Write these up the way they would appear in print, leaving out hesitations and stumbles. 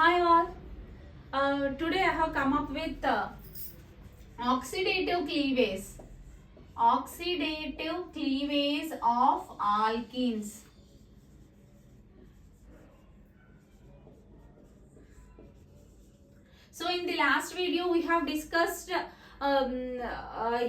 Hi all. Today I have come up with oxidative cleavage. Oxidative cleavage of alkenes. So in the last video we have discussed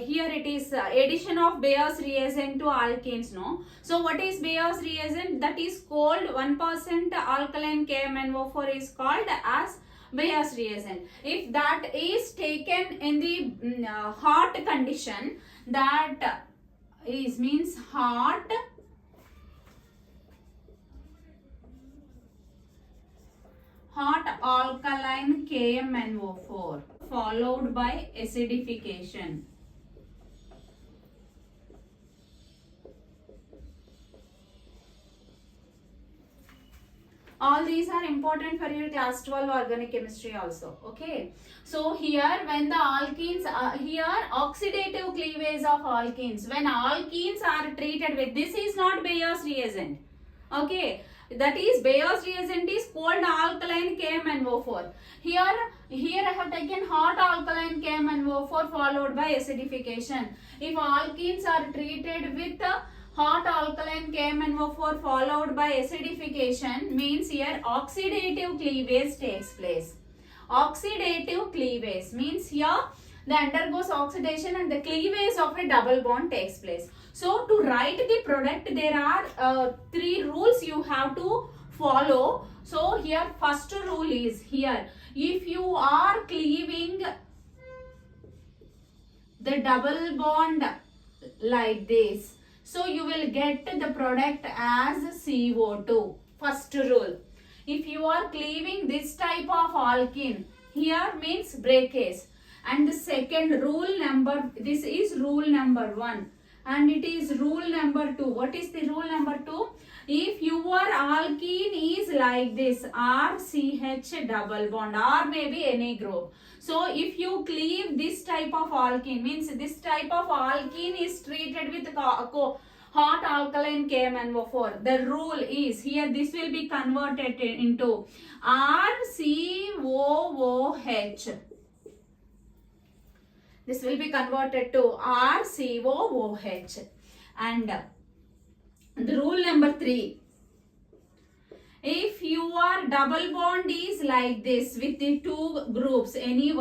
here it is addition of Bayer's reagent to alkenes. No. So what is Bayer's reagent? That is called 1% alkaline KMnO4 is called as Bayer's reagent. If that is taken in the hot condition, that is means hot alkaline KMnO4 followed by acidification. All these are important for your class 12 organic chemistry also. Okay. So here when the alkenes, here oxidative cleavage of alkenes, when alkenes are treated with, this is not Bayer's reagent. Okay. That is Bayer's reagent is called alkaline KMnO4. Here I have taken hot alkaline KMnO4 followed by acidification. If alkenes are treated with hot alkaline KMnO4 followed by acidification, means here oxidative cleavage takes place. Oxidative cleavage means here the undergoes oxidation and the cleavage of a double bond takes place. So to write the product, there are three rules you have to follow. So here first rule is here, if you are cleaving the double bond like this, so you will get the product as CO2. First rule. If you are cleaving this type of alkene, here means breakage. And the second rule number, this is rule number 1. And it is rule number 2. What is the rule number 2? If your alkene is like this, RCH double bond, or maybe any group. So if you cleave this type of alkene, means this type of alkene is treated with hot alkaline KMnO4. The rule is here, this will be converted into RCOOH. This will be converted to RCOOH. And the rule number 3. If your double bond is like this with the two groups, any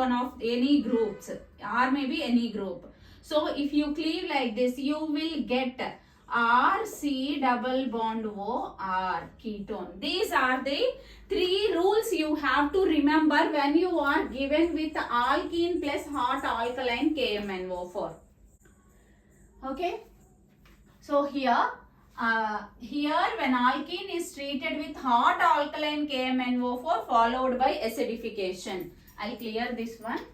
groups or maybe any group. So if you cleave like this, you will get RC double bond OR ketone. These are the three rules you have to remember when you are given with alkene plus hot alkaline KMnO4. Okay. So here when alkene is treated with hot alkaline KMnO4 followed by acidification. I'll clear this one.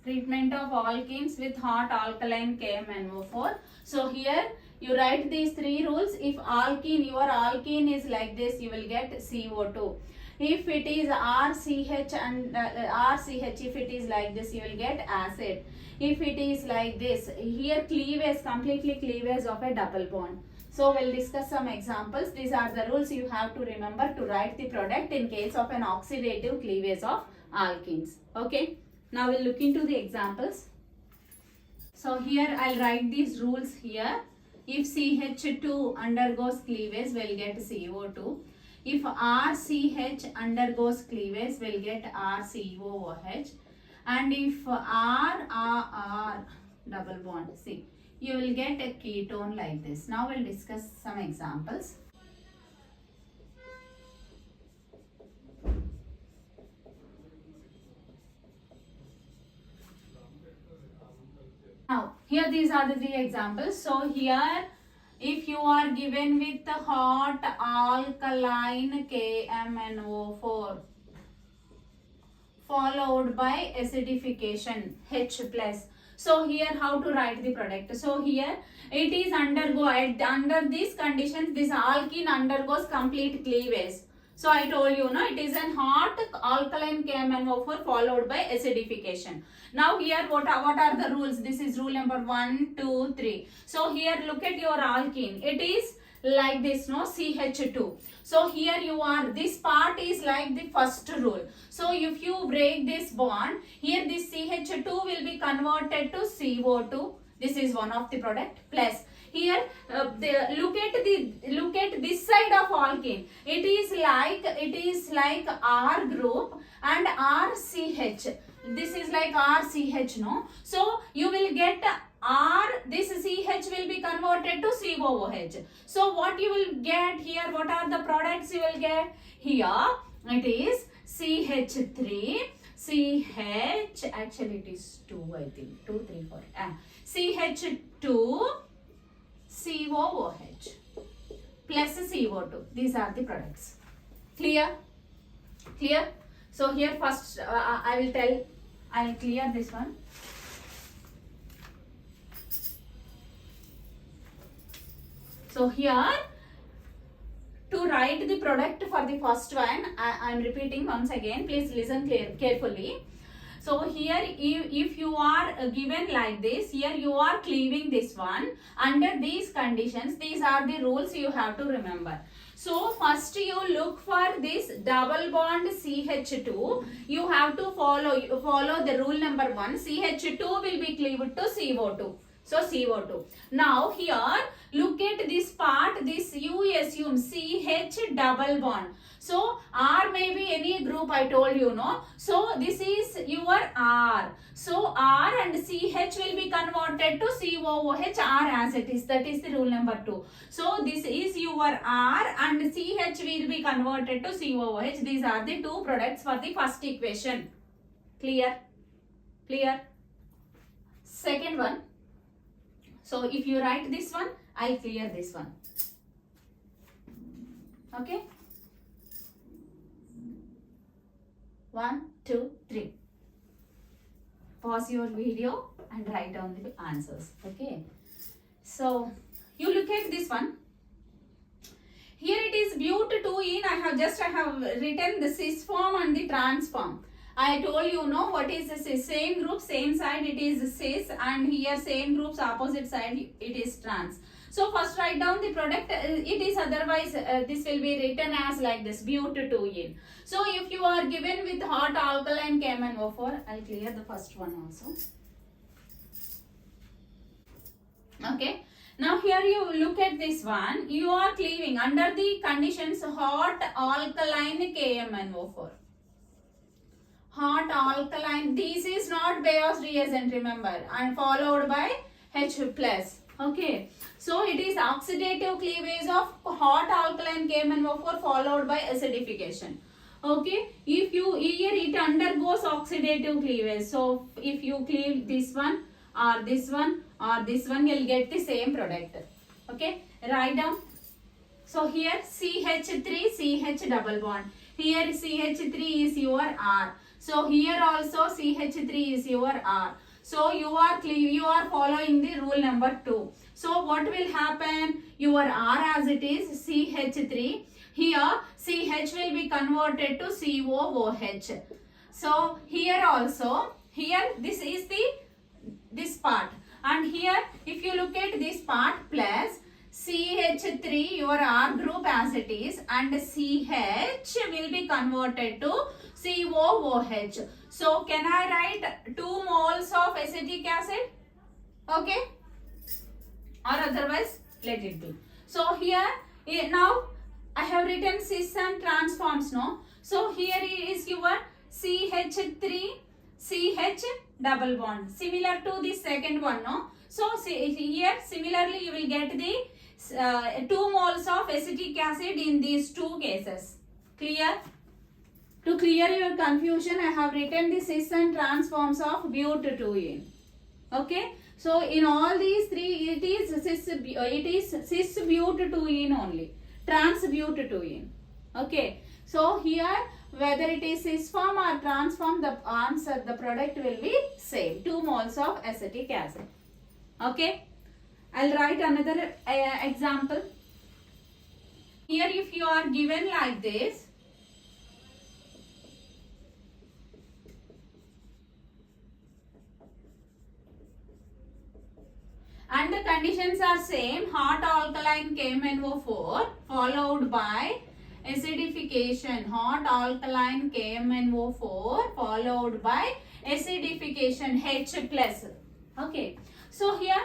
Treatment of alkenes with hot alkaline KMnO4. So here you write these three rules. If your alkene is like this, you will get CO2. If it is RCH and RCH, if it is like this, you will get acid. If it is like this, here cleavage, completely cleavage of a double bond. So we'll discuss some examples. These are the rules you have to remember to write the product in case of an oxidative cleavage of alkenes. Okay. Now we'll look into the examples. So here I'll write these rules here. If CH2 undergoes cleavage, we'll get CO2. If RCH undergoes cleavage, we'll get RCOOH. And if R double bond, see, you will get a ketone like this. Now we'll discuss some examples. Now, here these are the three examples. So here, if you are given with the hot alkaline KMnO4 followed by acidification H plus. So here how to write the product. So here it is under these conditions, this alkene undergoes complete cleavage. So I told you, no, it is an hot alkaline KMnO4 followed by acidification. Now here what are the rules? This is rule number 1, 2, 3. So here look at your alkene. It is like this, no, CH2. So here you are, this part is like the first rule. So if you break this bond, here this CH2 will be converted to CO2. This is one of the product. Plus here look at this side of alkene. It is like R group and RCH. This is like RCH, no? So you will get R, this CH will be converted to COOH. So what you will get here, what are the products you will get? Here it is CH3, CH, actually it is 2, I think, 2, 3, 4, CH2, COOH plus CO2. These are the products. Clear? Clear? So here first I will clear this one. So here to write the product for the first one, I am repeating once again, please listen carefully. So here if you are given like this, here you are cleaving this one. Under these conditions, these are the rules you have to remember. So first you look for this double bond CH2. You have to follow the rule number 1. CH2 will be cleaved to CO2. So CO2. Now here look at this part, this you assume CH double bond. So R may be any group, I told you, no. So this is your R. So R and CH will be converted to COOH, R as it is. That is the rule number 2. So this is your R and CH will be converted to COOH. These are the two products for the first equation. Clear? Clear? Second one. So if you write this one, I'll clear this one. Okay? 1, 2, 3. Pause your video and write down the answers. Okay? So you look at this one. Here it is but2ene. I have written the cis form and the trans form. I told you, no, what is the cis? Same group, same side, it is cis, and here same groups, opposite side, it is trans. So first write down the product. It is otherwise, this will be written as like this, but2ene. So if you are given with hot alkaline KMnO4, I'll clear the first one also. Okay. Now here you look at this one. You are cleaving under the conditions hot alkaline KMnO4. Hot alkaline, this is not Bayes reagent, remember, and followed by H plus. Okay, so it is oxidative cleavage of hot alkaline KMnO4 followed by acidification. Okay, if you here it undergoes oxidative cleavage. So if you cleave this one or this one or this one, you'll get the same product. Okay, write down. So here CH3, CH double bond. Here CH3 is your R. So here also CH3 is your R. So you are following the rule number 2. So what will happen? Your R as it is CH3. Here CH will be converted to COOH. So here also, here this is this part. And here if you look at this part plus CH3, your R group as it is, and CH will be converted to COOH. So can I write 2 moles of acetic acid? Okay? Or otherwise let it be. So here now I have written cis and trans forms, no? So here is your CH3, CH double bond. Similar to the second one, no? So here similarly you will get the 2 moles of acetic acid in these 2 cases. Clear? To clear your confusion, I have written the cis and trans forms of but2ene. Okay? So in all these 3, it is cis but2ene only. Trans but2ene. Okay? So here, whether it is cis form or trans form, the answer, the product will be same. 2 moles of acetic acid. Okay? I'll write another example. Here if you are given like this, And the conditions are same. Hot alkaline KMnO4 followed by acidification. Hot alkaline KMnO4 followed by acidification H plus. Okay. So here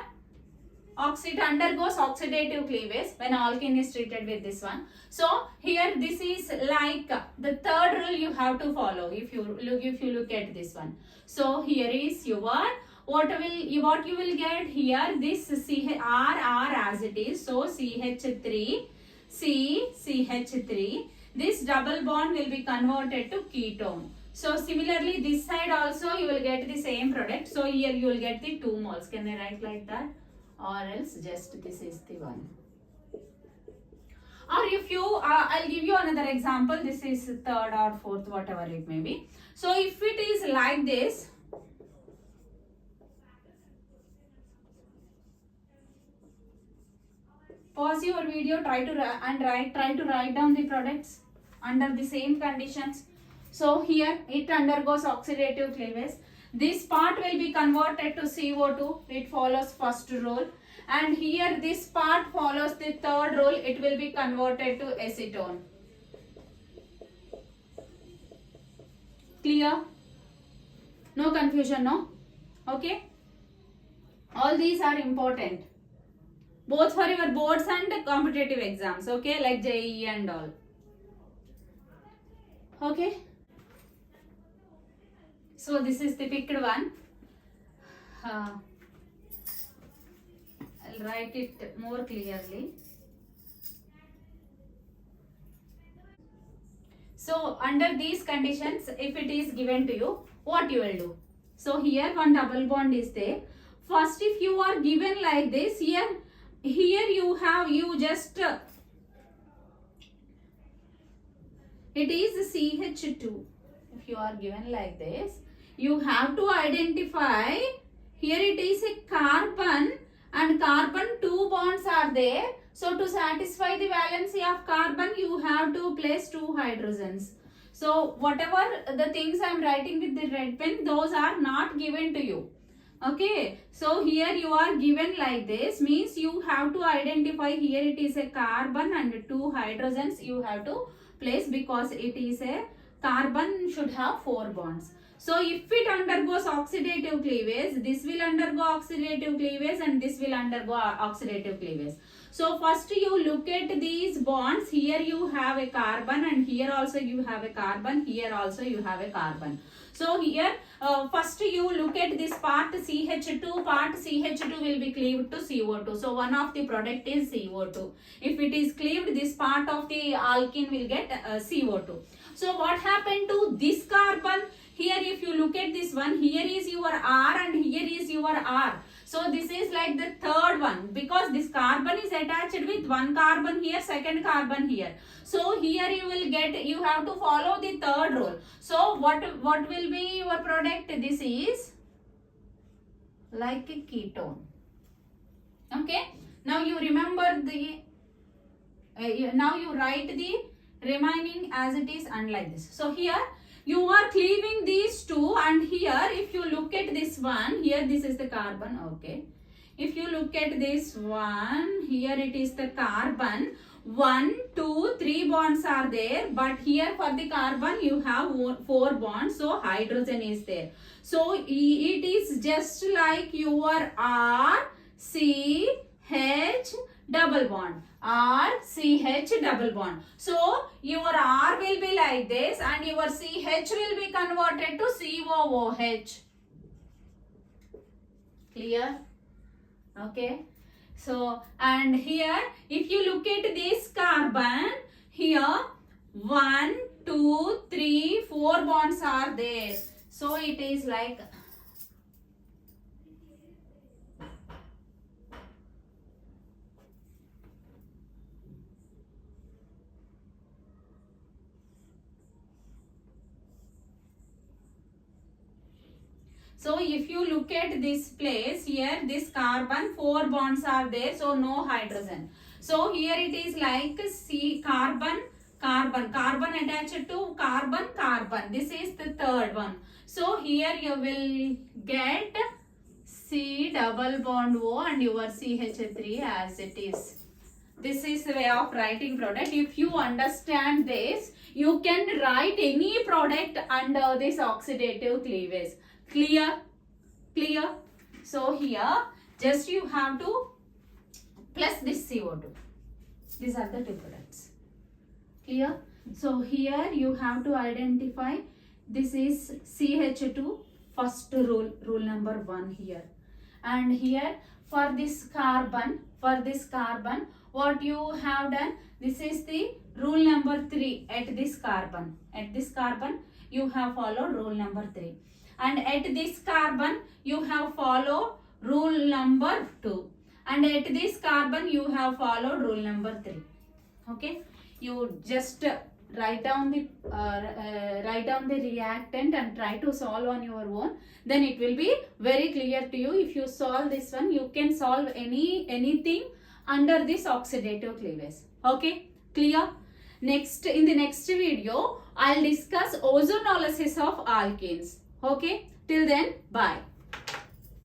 undergoes oxidative cleavage when alkene is treated with this one. So here this is like the third rule you have to follow if you look at this one. So here is your what you will get here, this R as it is, so CH3 CH3, this double bond will be converted to ketone. So similarly this side also you will get the same product. So here you will get the 2 moles. Can I write like that? Or else just this is the one. Or if you I'll give you another example. This is third or fourth, whatever it may be. So if it is like this, pause your video, try to write down the products under the same conditions. So here it undergoes oxidative cleavage. This part will be converted to CO2. It follows first rule. And here this part follows the third rule. It will be converted to acetone. Clear? No confusion, no? Okay? All these are important. Both for your boards and competitive exams. Okay? Like JEE and all. Okay? So this is the picked one. I'll write it more clearly. So under these conditions, if it is given to you, what you will do? So here one double bond is there. First, if you are given like this, here you just it is CH2. If you are given like this, you have to identify, here it is a carbon and carbon 2 bonds are there. So to satisfy the valency of carbon, you have to place 2 hydrogens. So whatever the things I am writing with the red pen, those are not given to you. Okay, so here you are given like this, means you have to identify, here it is a carbon and 2 hydrogens you have to place, because it is a carbon should have 4 bonds. So if it undergoes oxidative cleavage, this will undergo oxidative cleavage and this will undergo oxidative cleavage. So first you look at these bonds. Here you have a carbon and here also you have a carbon. Here also you have a carbon. So here first you look at this part CH2. Part CH2 will be cleaved to CO2. So one of the product is CO2. If it is cleaved, this part of the alkene will get CO2. So what happened to this carbon? Here if you look at this one, here is your R and here is your R. So this is like the third one, because this carbon is attached with one carbon here, second carbon here. So here you will get, you have to follow the third rule. So what will be your product? This is like a ketone. Okay. Now you remember the, now you write the remaining as it is and like this. So here you are cleaving these two, and here if you look at this one, here this is the carbon. Okay, if you look at this one, here it is the carbon. 1, 2, 3 bonds are there, but here for the carbon you have 4 bonds, so hydrogen is there. So it is just like your R, C, H, double bond. R, CH, double bond. So your R will be like this and your CH will be converted to COOH. Clear? Okay. So, and here if you look at this carbon, here 1, 2, 3, 4 bonds are there. So it is like, so if you look at this place, here this carbon 4 bonds are there, so no hydrogen. So here it is like C, carbon, carbon, carbon attached to carbon, carbon. This is the third one. So here you will get C double bond O and your CH3 as it is. This is the way of writing product. If you understand this, you can write any product under this oxidative cleavage. Clear? Clear? So here, just you have to plus this CO2. These are the two products. Clear? So here you have to identify this is CH2, first rule number 1 here. And here for this carbon, what you have done, this is the rule number 3 at this carbon. At this carbon, you have followed rule number 3. And at this carbon, you have followed rule number 2. And at this carbon, you have followed rule number 3. Okay? You just write down the reactant and try to solve on your own. Then it will be very clear to you. If you solve this one, you can solve anything under this oxidative cleavage. Okay? Clear? Next, in the next video, I'll discuss ozonolysis of alkenes. Okay? Till then, bye.